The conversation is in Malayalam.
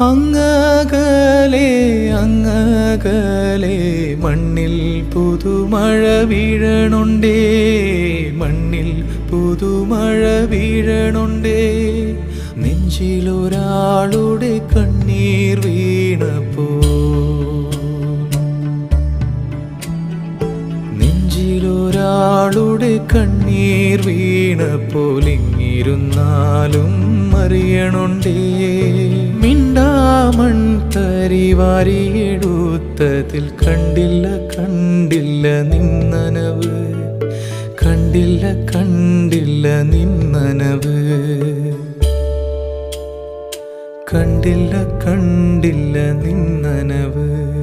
അങ്ങകലെ അങ്ങകലെ മണ്ണിൽ പുതുമഴ വീഴണുണ്ടേ, മണ്ണിൽ പുതുമഴ വീഴണുണ്ടേ. നെഞ്ചിലൊരാളുടെ കണ്ണീർ വീണപ്പോ, നെഞ്ചിലൊരാളുടെ കണ്ണീർ വീണപ്പോൾ ഇങ്ങിരുന്നാലും അറിയണുണ്ടേ. മിണ്ടാമൺ തരിവാരിയെടുത്തതിൽ കണ്ടില്ല കണ്ടില്ല നിന്നനവ്, കണ്ടില്ല കണ്ടില്ല നിന്നനവ്, കണ്ടില്ല കണ്ടില്ല നിന്നനവ്.